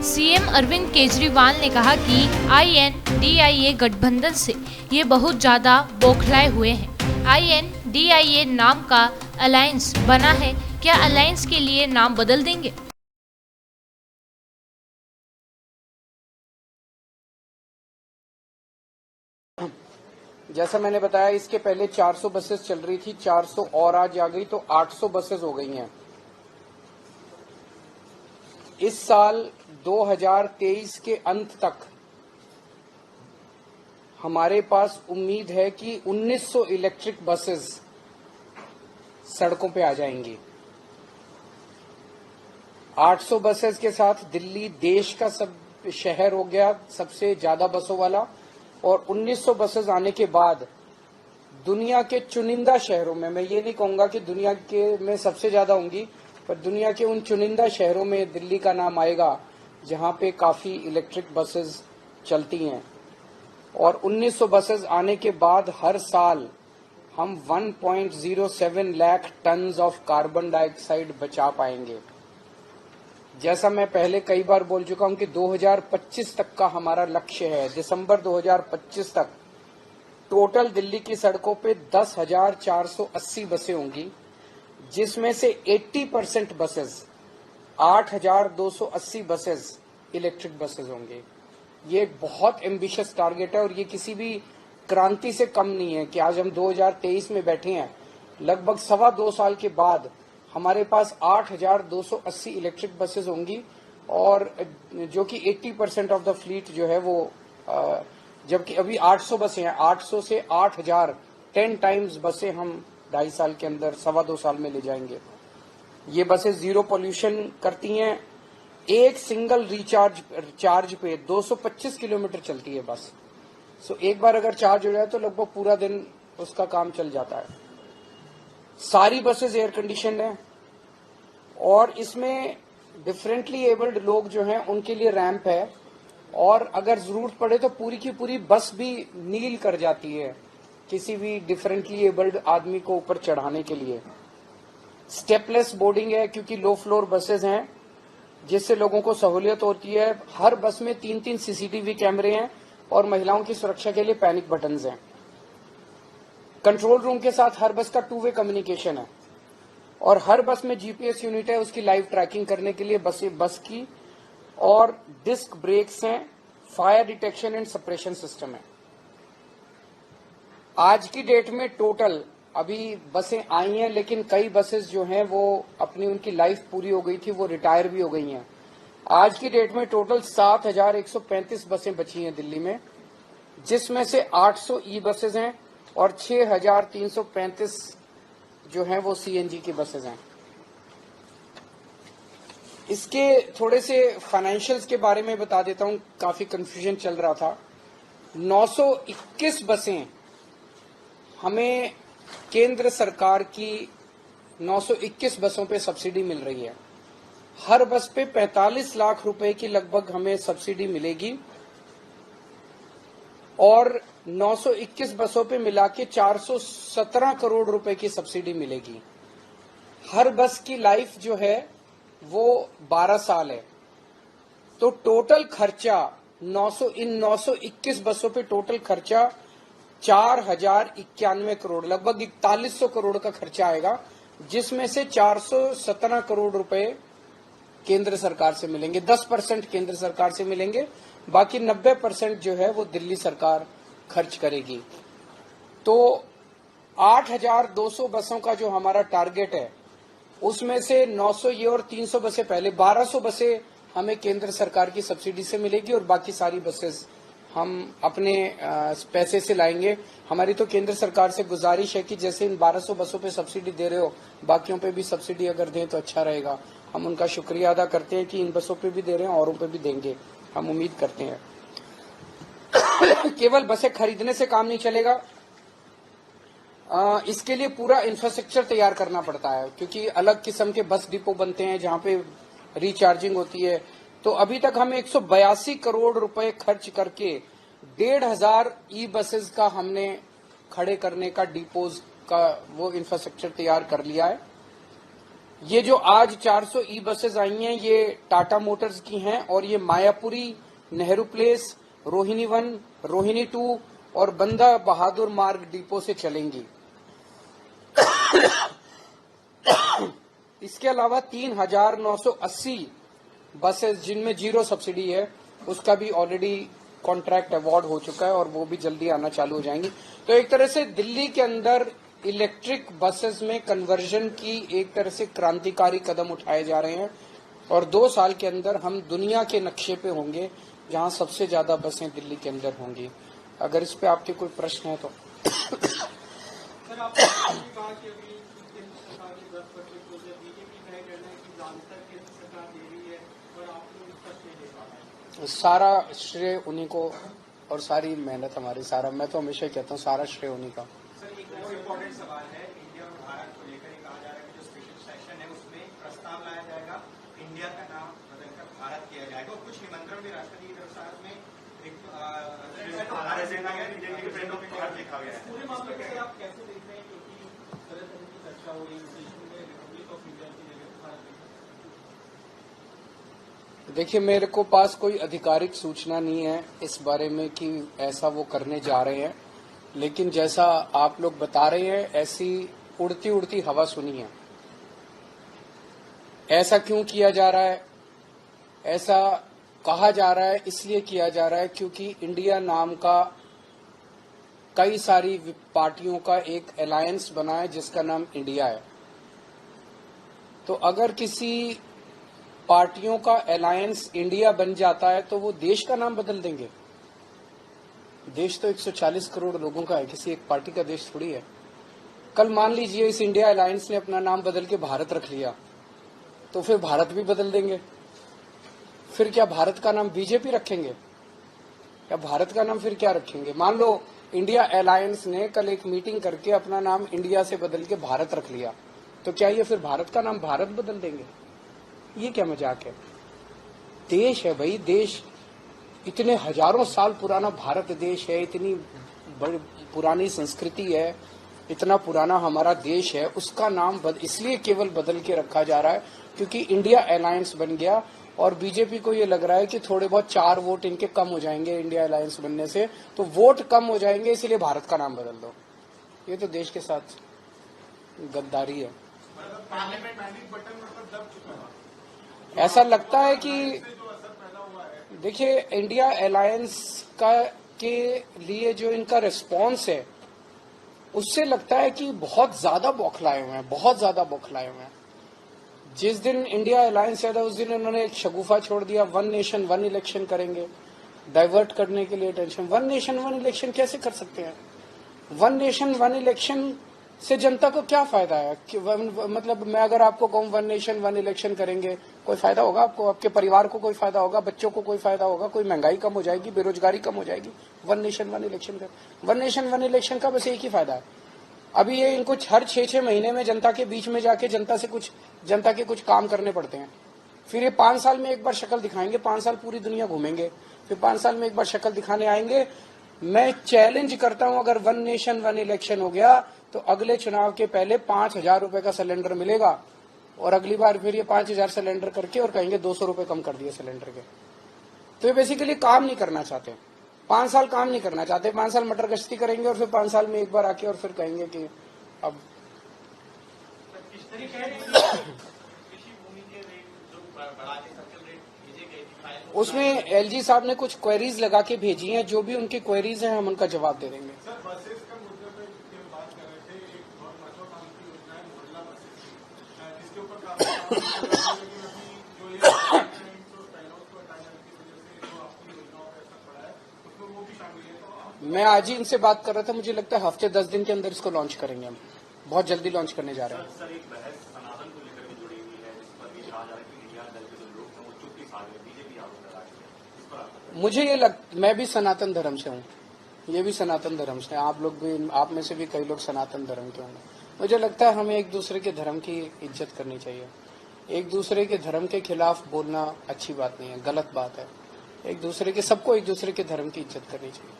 CM Arvind Kejriwal ने कहा कि INDIA गठबंधन से ये बहुत ज्यादा बौखलाए हुए हैं। INDIA नाम का अलायंस बना है, क्या अलायंस के लिए नाम बदल देंगे? जैसा मैंने बताया, इसके पहले 400 बसेस चल रही थी, 400 और आज आ गई तो 800 बसेस हो गई हैं। इस साल 2023 के अंत तक हमारे पास उम्मीद है कि 1900 इलेक्ट्रिक बसेस सड़कों पे आ जाएंगी। 800 बसेस के साथ दिल्ली देश का सब शहर हो गया सबसे ज्यादा बसों वाला, और 1900 बसेस आने के बाद दुनिया के चुनिंदा शहरों में, मैं ये नहीं कहूंगा कि दुनिया के में सबसे ज्यादा होंगी, पर दुनिया के उन चुनिंदा शहरों में दिल्ली का नाम आएगा जहां पे काफी इलेक्ट्रिक बसेस चलती हैं। और 1900 बसेस आने के बाद हर साल हम 1.07 lakh tonne of carbon dioxide बचा पाएंगे। जैसा मैं पहले कई बार बोल चुका हूं कि 2025 तक का हमारा लक्ष्य है। दिसंबर 2025 तक टोटल दिल्ली की सड़कों पे 10,480 बसें होंगी, जिसमें से 80% बसेस 8,280 बसेस इलेक्ट्रिक बसेस होंगे। ये एक बहुत एम्बिशियस टारगेट है और ये किसी भी क्रांति से कम नहीं है कि आज हम 2023 में बैठे हैं। लगभग 2.25 साल के बाद हमारे पास 8,280 इलेक्ट्रिक बसेस होंगी, और जो कि 80% ऑफ द फ्लीट जो है वो, जबकि अभी 800 बसें हैं, 800 से 8,000 10 टाइम्स बसें हम 2.5 साल के अंदर 2.25 साल में ले जाएंगे। ये बसें जीरो पोल्यूशन करती हैं। एक सिंगल चार्ज पे 225 किलोमीटर चलती है बस। एक बार अगर चार्ज हो जाए तो लगभग पूरा दिन उसका काम चल जाता है। सारी बसेस एयर कंडीशन है और इसमें डिफरेंटली एबल्ड लोग जो हैं उनके लिए रैंप है, और अगर जरूरत पड़े तो पूरी की पूरी बस भी नील कर जाती है किसी भी डिफरेंटली एबल्ड आदमी को ऊपर चढ़ाने के लिए। स्टेपलेस बोर्डिंग है क्योंकि लो फ्लोर बसेस हैं, जिससे लोगों को सहूलियत होती है। हर बस में 3-3 CCTV कैमरे हैं और महिलाओं की सुरक्षा के लिए पैनिक बटन्स हैं। कंट्रोल रूम के साथ हर बस का 2-वे कम्युनिकेशन है, और हर बस में GPS यूनिट है उसकी लाइव ट्रैकिंग करने के लिए बस की, और डिस्क ब्रेक्स हैं, fire detection and suppression system है। आज की डेट में टोटल अभी बसें आई हैं, लेकिन कई बसेस जो हैं वो अपनी उनकी लाइफ पूरी हो गई थी, वो रिटायर भी हो गई हैं। आज की डेट में टोटल 7,135 बसें बची हैं दिल्ली में, जिसमें से 800 ई बसेस हैं और 6,335 जो हैं वो CNG की बसेस हैं। इसके थोड़े से फाइनेंशियल्स के बारे में बता देता हूं, काफी कंफ्यूजन चल रहा था। 921 बसें हमें केंद्र सरकार की 921 बसों पे सब्सिडी मिल रही है। हर बस पे 45 लाख रुपए की लगभग हमें सब्सिडी मिलेगी, और 921 बसों पे मिला के 417 करोड़ रुपए की सब्सिडी मिलेगी। हर बस की लाइफ जो है वो 12 साल है, तो टोटल खर्चा इन 921 बसों पे टोटल खर्चा 4,091 करोड़, लगभग 4100 करोड़ का खर्चा आएगा, जिसमें से 417 करोड़ रुपए केंद्र सरकार से मिलेंगे। 10% केंद्र सरकार से मिलेंगे, बाकी 90% जो है वो दिल्ली सरकार खर्च करेगी। तो 8,200 बसों का जो हमारा टारगेट है, उसमें से 900 ये और 300 बसें पहले, 1,200 बसें हमें केंद्र सरकार की सब्सिडी से मिलेगी, और बाकी सारी बसेस हम अपने पैसे से लाएंगे। हमारी तो केंद्र सरकार से गुजारिश है कि जैसे इन 1,200 बसों पे सब्सिडी दे रहे हो, बाकियों पे भी सब्सिडी अगर दें तो अच्छा रहेगा। हम उनका शुक्रिया अदा करते हैं कि इन बसों पे भी दे रहे हैं, औरों पे भी देंगे, हम उम्मीद करते हैं। केवल बसें खरीदने से काम नहीं चलेगा, इसके लिए पूरा इंफ्रास्ट्रक्चर तैयार करना पड़ता है, क्योंकि अलग किस्म के बस डिपो बनते हैं जहां पे रिचार्जिंग होती है। तो अभी तक हमें 182 करोड़ रुपए खर्च करके 1,500 ई बसेस का हमने खड़े करने का डिपोज का वो इंफ्रास्ट्रक्चर तैयार कर लिया है। ये जो आज 400 ई बसेज आई हैं ये टाटा मोटर्स की हैं और ये मायापुरी, नेहरू प्लेस, रोहिणी 1, रोहिणी 2 और बंदा बहादुर मार्ग डिपो से चलेंगी। इसके अलावा 3,980 बसेस जिनमें 0 सब्सिडी है उसका भी ऑलरेडी कॉन्ट्रैक्ट अवार्ड हो चुका है और वो भी जल्दी आना चालू हो जाएंगी। तो एक तरह से दिल्ली के अंदर इलेक्ट्रिक बसेस में कन्वर्जन की एक तरह से क्रांतिकारी कदम उठाए जा रहे हैं और 2 साल के अंदर हम दुनिया के नक्शे पे होंगे जहां सबसे ज्यादा बसें दिल्ली के अंदर होंगी। अगर इस पे आपके कोई प्रश्न है तो सर, आपने कहा कि अभी केंद्र सरकार ने 10 बजे को बीजेपी का कहना है कि ज्यादातर केंद्र सरकार दे रही है और आप लोग इसका श्रेय ले पा रहे हैं। सारा श्रेय उन्हीं को और सारी मेहनत हमारी, सारा, मैं तो हमेशा कहता हूँ सारा श्रेय उन्हीं का। सर, एक और इम्पोर्टेंट सवाल है, इंडिया और भारत को लेकर कहा जा रहा है कि जो स्पेशल सेशन है उसमें प्रस्ताव लाया जाएगा, इंडिया का नाम बदलकर भारत किया जाएगा और कुछ निमंत्रण भी राष्ट्रपति की तरफ से में पूरे मामले को आप कैसे देख रहे हैं, क्योंकि तरह तरह की चर्चा हो रही है में रिपब्लिक ऑफ इंडिया की जगह भारत। देखिए, मेरे को पास कोई आधिकारिक सूचना नहीं है इस बारे में कि ऐसा वो करने जा रहे हैं, लेकिन जैसा आप लोग बता रहे हैं ऐसी उड़ती उड़ती हवा सुनी है। ऐसा क्यों किया जा रहा है, ऐसा कहा जा रहा है, इसलिए किया जा रहा है क्योंकि इंडिया नाम का कई सारी पार्टियों का एक अलायंस बना है जिसका नाम इंडिया है। तो अगर किसी पार्टियों का अलायंस इंडिया बन जाता है तो वो देश का नाम बदल देंगे। देश तो 140 करोड़ लोगों का है, किसी एक पार्टी का देश थोड़ी है। कल मान लीजिए इस इंडिया अलायंस ने अपना नाम बदल के भारत रख लिया तो फिर भारत भी बदल देंगे। फिर क्या भारत का नाम बीजेपी रखेंगे या भारत का नाम फिर क्या रखेंगे? मान लो इंडिया अलायंस ने कल एक मीटिंग करके अपना नाम इंडिया से बदल के भारत रख लिया तो क्या ये फिर भारत का नाम भारत बदल देंगे? ये क्या मजाक है? देश है भाई, देश इतने हजारों साल पुराना भारत देश है, इतनी बड़ी पुरानी संस्कृति है, इतना पुराना हमारा देश है, उसका नाम इसलिए केवल बदल के रखा जा रहा है क्योंकि इंडिया अलायंस बन गया और बीजेपी को ये लग रहा है कि थोड़े बहुत 4 वोट इनके कम हो जाएंगे इंडिया अलायंस बनने से, तो वोट कम हो जाएंगे इसलिए भारत का नाम बदल दो। ये तो देश के साथ गद्दारी है। ऐसा लगता है कि देखिए इंडिया अलायंस का के लिए जो इनका रिस्पॉन्स है उससे लगता है कि बहुत ज्यादा बौखलाए हुए हैं, बहुत ज्यादा बौखलाए हुए हैं। जिस दिन इंडिया अलायंस आया था उस दिन उन्होंने एक शगुफा छोड़ दिया, 1 नेशन 1 इलेक्शन करेंगे, डाइवर्ट करने के लिए टेंशन। 1 नेशन 1 इलेक्शन कैसे कर सकते हैं? 1 नेशन 1 इलेक्शन से जनता को क्या फायदा है कि मतलब मैं अगर आपको कहूँ 1 नेशन 1 इलेक्शन करेंगे, कोई फायदा होगा आपको? आपके परिवार को कोई फायदा होगा? बच्चों को कोई फायदा होगा? कोई महंगाई कम हो जाएगी, बेरोजगारी कम हो जाएगी 1 नेशन 1 इलेक्शन का? 1 नेशन 1 इलेक्शन का बस एक ही फायदा है, अभी ये इनको हर 6-6 महीने में जनता के बीच में जाके जनता के कुछ काम करने पड़ते हैं। फिर ये 5 साल में एक बार शक्ल दिखाएंगे, 5 साल पूरी दुनिया घूमेंगे, फिर 5 साल में एक बार शक्ल दिखाने आएंगे। मैं चैलेंज करता हूं अगर 1 नेशन 1 इलेक्शन हो गया तो अगले चुनाव के पहले 5,000 रुपए का सिलेंडर मिलेगा और अगली बार फिर ये 5,000 सिलेंडर करके और कहेंगे 200 रुपए कम कर दिए सिलेंडर के। तो ये बेसिकली काम नहीं करना चाहते, 5 साल काम नहीं करना चाहते, 5 साल मटर गश्ती करेंगे और फिर 5 साल में एक बार आके और फिर कहेंगे कि अब उसमें एलजी साहब ने कुछ क्वेरीज लगा के भेजी हैं, जो भी उनकी क्वेरीज हैं हम उनका जवाब दे देंगे। सर, बसेस का मुद्दे पे बात कर रहे थे, एक बहुत महत्वाकांक्षी योजना है मोहल्ला बसेस की, जिसके ऊपर काफी जो ये को हटाने की वजह से जो आपकी योजनाओं पर असर पड़ा है उसमें वो भी शामिल है। तो मैं आज ही इनसे बात कर रहा था, मुझे लगता है हफ्ते 10 दिन के अंदर इसको लॉन्च करेंगे, हम बहुत जल्दी लॉन्च करने जा रहे हैं। सर, एक बहस सनातन को लेकर भी जुड़ी हुई है, जिस पर भी कहा जा रहा है कि इंडिया दल के जो लोग हैं वो चुप्पी साध रहे, बीजेपी आरोप लगा रही है, इस पर मुझे मैं भी सनातन धर्म से हूँ, ये भी सनातन धर्म से, आप लोग भी, आप में से भी कई लोग सनातन धर्म के होंगे। मुझे लगता है हमें एक दूसरे के धर्म की इज्जत करनी चाहिए। एक दूसरे के धर्म के खिलाफ बोलना अच्छी बात नहीं है, गलत बात है। सबको एक दूसरे के धर्म की इज्जत करनी चाहिए।